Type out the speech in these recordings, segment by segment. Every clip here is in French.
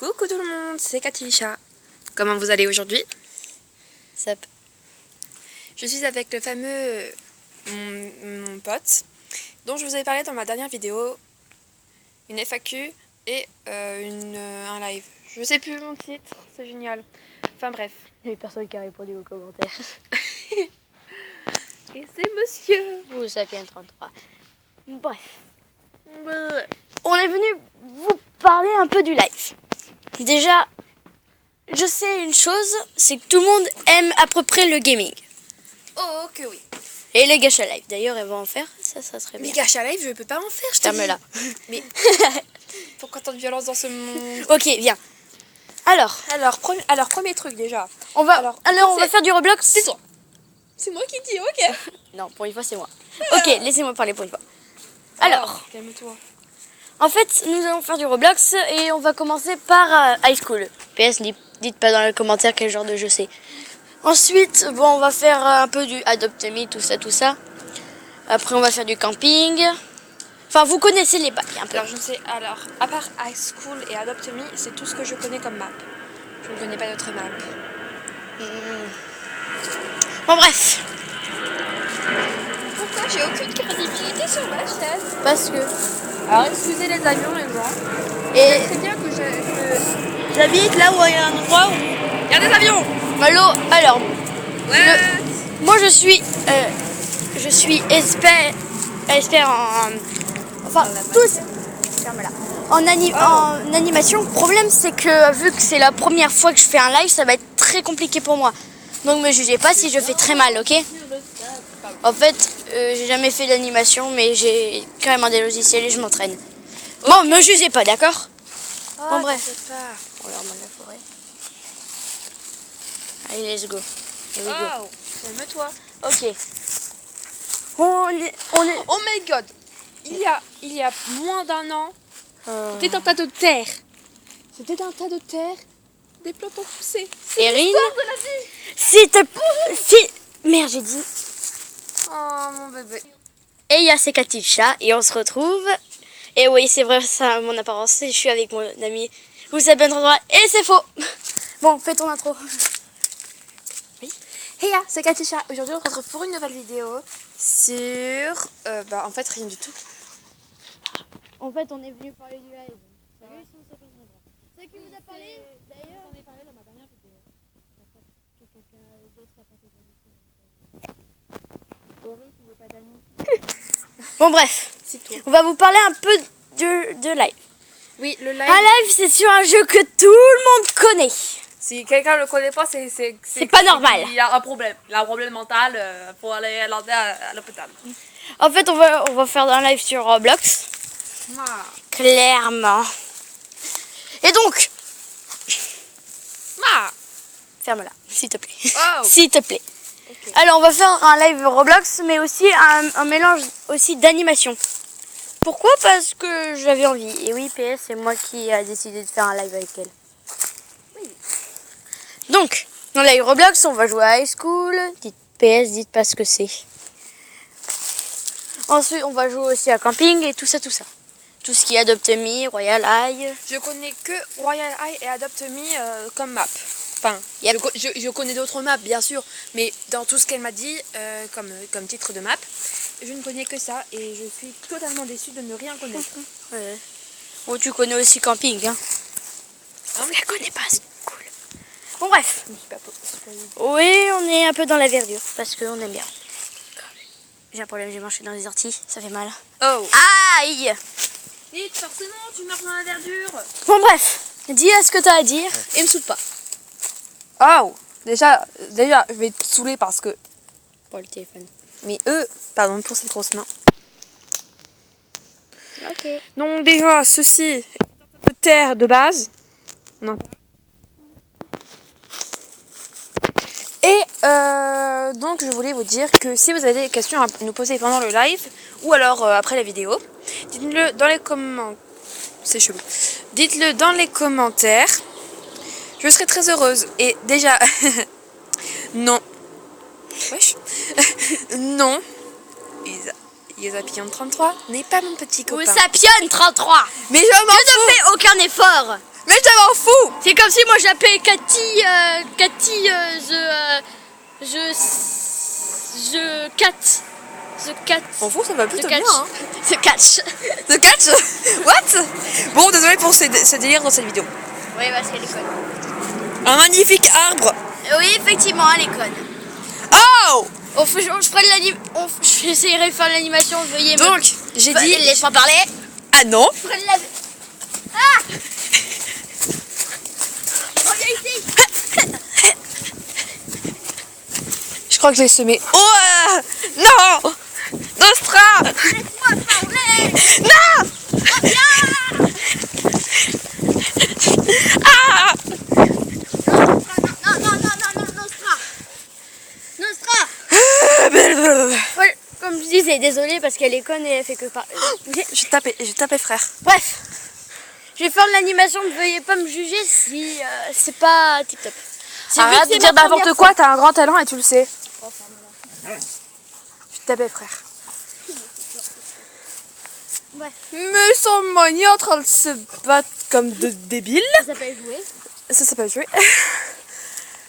Coucou tout le monde, c'est Katisha. Comment vous allez aujourd'hui? Sap. Je suis avec le fameux mon pote dont je vous avais parlé dans ma dernière vidéo, une FAQ et un live. Je sais plus mon titre, c'est génial. Enfin bref. Il y a personne qui a répondu aux commentaires. Et c'est monsieur. Vous, Sapien 33. Bref. On est venu vous parler un peu du live. Déjà, je sais une chose, c'est que tout le monde aime à peu près le gaming. Oh que oui. Et les gacha live. D'ailleurs, elles vont en faire, ça serait bien. Mais gacha live, je peux pas en faire, je te dis. Ferme-la. Mais pourquoi tant de violence dans ce monde? Ok, viens. Alors, premier truc déjà. on va faire du Roblox. C'est toi. C'est moi qui dis, ok. Non, pour une fois, c'est moi. Ok, laissez-moi parler pour une fois. Alors, calme-toi. en fait, nous allons faire du Roblox et on va commencer par High School. PS, dites pas dans les commentaires quel genre de jeu c'est. Ensuite, bon, on va faire un peu du Adopt Me, tout ça. Après, on va faire du camping. Enfin, vous connaissez les bacs un peu. Alors, à part High School et Adopt Me, c'est tout ce que je connais comme map. Je ne connais pas d'autres maps. Bon, bref. Pourquoi j'ai aucune crédibilité sur ma chaîne? Parce que... Alors, excusez les avions, les gens. Et C'est bien que j'habite là où il y a un endroit où... Il y a des avions. Malo, alors... Ouais. Moi, je suis expert en... Enfin, tous... Ferme-la. En animation, le problème, c'est que vu que c'est la première fois que je fais un live, ça va être très compliqué pour moi. Donc, me jugez pas si je fais très mal, ok? En fait, j'ai jamais fait d'animation, mais j'ai quand même des logiciels et je m'entraîne. Bon, me jugez pas, d'accord? Bon, bref. On leur demande la forêt. Allez, let's go. Here we go. Oh, calme-toi. Ok. On est... Oh my god. Il y a moins d'un an, c'était un tas de terre. C'était un tas de terre. Des plantes ont poussé. Erin, de la vie. s'il te plaît... Merde, j'ai dit... Oh mon bébé. Et il y a ces Katisha et on se retrouve. Et oui, c'est vrai, ça, mon apparence, je suis avec mon ami. Vous savez bien droit et c'est faux. Bon, fais ton intro. Oui. Hey, c'est Katisha. Aujourd'hui, on se retrouve pour une nouvelle vidéo sur... en fait, rien du tout. En fait, on est venu parler du live. Salut, si on s'appelle Sandra. C'est qui vous a parlé? D'ailleurs, on est parlé dans ma dernière vidéo. quelqu'un d'autre a parlé. Bon, bref. C'est toi. On va vous parler un peu de live. Oui, le live. Un live, c'est sur un jeu que tout le monde connaît. Si quelqu'un le connaît pas, c'est pas normal. Il y a un problème. Il a un problème mental pour aller à l'hôpital. En fait, on va faire un live sur Roblox. Ah. Clairement. Et donc, Ah. ferme-la, s'il te plaît. Oh. S'il te plaît. Okay. Alors, on va faire un live Roblox, mais aussi un mélange aussi d'animation. Pourquoi? Parce que j'avais envie. Et oui, PS, c'est moi qui a décidé de faire un live avec elle. Oui. Donc, dans live Roblox, on va jouer à High School. Dites PS, dites pas ce que c'est. Ensuite, on va jouer aussi à Camping et tout ça. Tout ce qui est Adopt Me, Royal High. Je connais que Royal High et Adopt Me comme map. Enfin, Yep. je connais d'autres maps, bien sûr, mais dans tout ce qu'elle m'a dit comme titre de map, je ne connais que ça et je suis totalement déçue de ne rien connaître. Ouais. Oh, tu connais aussi Camping, hein? Je la connais pas, c'est cool. Bon, bref. Je me suis pas spoilée. Oui, on est un peu dans la verdure parce qu'on aime bien. J'ai un problème, j'ai marché dans les orties, ça fait mal. Oh. Aïe! Vite, forcément, tu marches dans la verdure. Bon, bref. Dis ce que t'as à dire. Et me saoule pas. Oh. Déjà, je vais te saouler parce que... Pour le téléphone. Mais pardon pour cette grosse main. Ok. Donc déjà, ceci est de terre de base. Non. Et donc je voulais vous dire que si vous avez des questions à nous poser pendant le live ou alors après la vidéo, dites-le dans les commentaires. C'est chelou. Dites-le dans les commentaires. Je serai très heureuse. Et déjà, non. Wesh. Non. Yesapion 33 n'est pas mon petit Ou copain. Sapien 33. Mais je m'en Je ne fais aucun effort. Mais je m'en fous. C'est comme si moi j'appelais Cathy, The Cat. M'en fous, ça va plutôt The bien. Catch. Hein. The Catch. The catch. What? Bon, désolé pour ce délire dans cette vidéo. Oui, parce qu'elle est conne. Un magnifique arbre. Oui, effectivement, elle est conne. Oh. J'essayerai de faire l'animation, veuillez me... Donc, j'ai dit... Laisse-moi parler. Ah non. Ah. Reviens ici. Je crois que je l'ai semé. Oh non. Nostra. Laisse-moi parler. Non. Reviens. Ah. Non, Nostra. Ouais, comme je disais, désolée parce qu'elle est conne et elle fait que pas. Je tapais frère. Bref, je vais faire de l'animation, ne veuillez pas me juger si c'est pas tip top. Arrête de dire n'importe quoi, t'as un grand talent et tu le sais. Je tapais frère. Bref, Mais ils sont maniés en train de se battre comme de débiles. ça s'appelle jouer. Ça s'appelle jouer.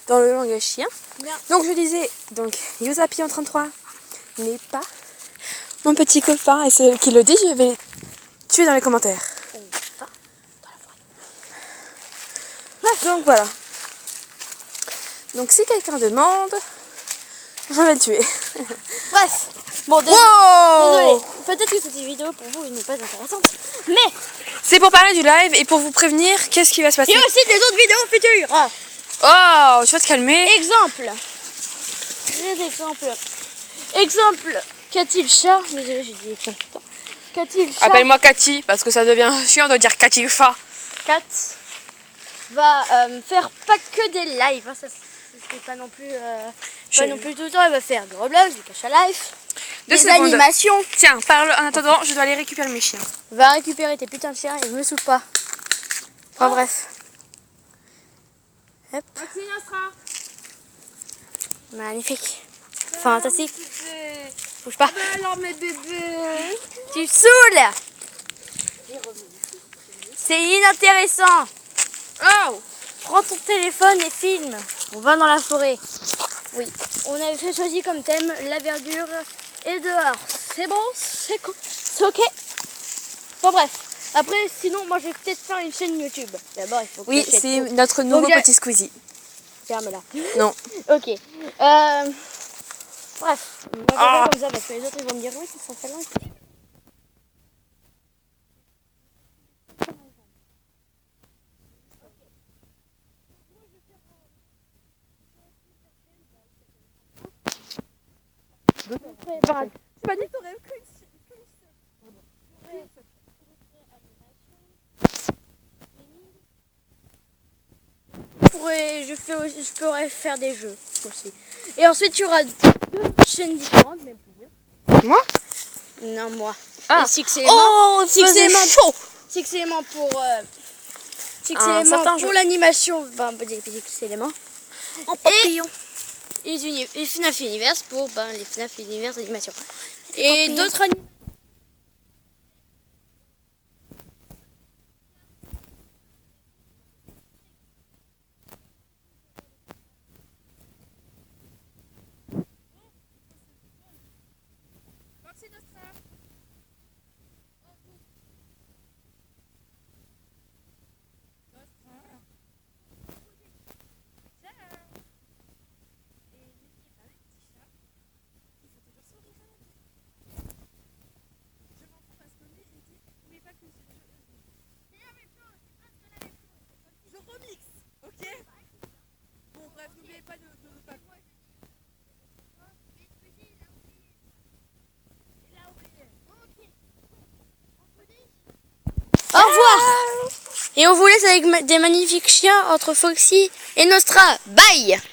Dans le langage chien. Bien. Donc je disais, donc Yosapi en 33 n'est pas mon petit copain. Et c'est qui le dit, je vais le tuer dans les commentaires. Donc voilà. Donc si quelqu'un demande, je vais le tuer. Bref, bon, désolé. Wow. Peut-être que cette vidéo pour vous n'est pas intéressante, mais C'est pour parler du live et pour vous prévenir qu'est-ce qui va se passer. il y a aussi des autres vidéos futures. Oh, tu vas te calmer. Exemple. Exemple. Qu'a-t-il chat? Désolé, j'ai dit exemple. Qu'a-t-il chat? Appelle-moi Cathy parce que ça devient chiant de dire Cathy Fa. Kat va faire pas que des lives, hein, ça c'est pas non plus tout le temps, elle va faire du Roblox, du cache à life, Deux des secondes. animations, Tiens, parle en attendant, je dois aller récupérer mes chiens. va récupérer tes putains de chiens et me souffle pas. Enfin bref. Hop. Magnifique. Fantastique. Bouge pas. Alors mes bébés. Tu saoules. C'est inintéressant. Oh. Prends ton téléphone et filme. On va dans la forêt. Oui. On avait fait choisi comme thème la verdure et dehors. C'est bon, c'est ok. Bon bref. Après, sinon, moi je vais peut-être faire une chaîne YouTube. D'abord, il faut que Oui, j'achète c'est tout. notre nouveau Donc, petit Squeezie. Ferme-la. Non. Ok. Bref. On va faire comme ça parce que les autres ils vont me dire oui, ça fait long. Tu m'as dit que t'aurais qu'une. Je pourrais faire des jeux aussi. Et ensuite, il y aura deux chaînes différentes, mais plusieurs. Moi? Non, moi. Ah. Et Six Oh, Six c'est éléments. chaud. Six éléments pour Un certain jeu. l'animation. Enfin, des Six éléments. En papillon. Et FNAF Universe pour les FNAF Universe animation. Et d'autres animations. Je remix, ok? Bon, bref, n'oubliez pas de pas. Au revoir. Et on vous laisse avec des magnifiques chiens entre Foxy et Nostra. Bye.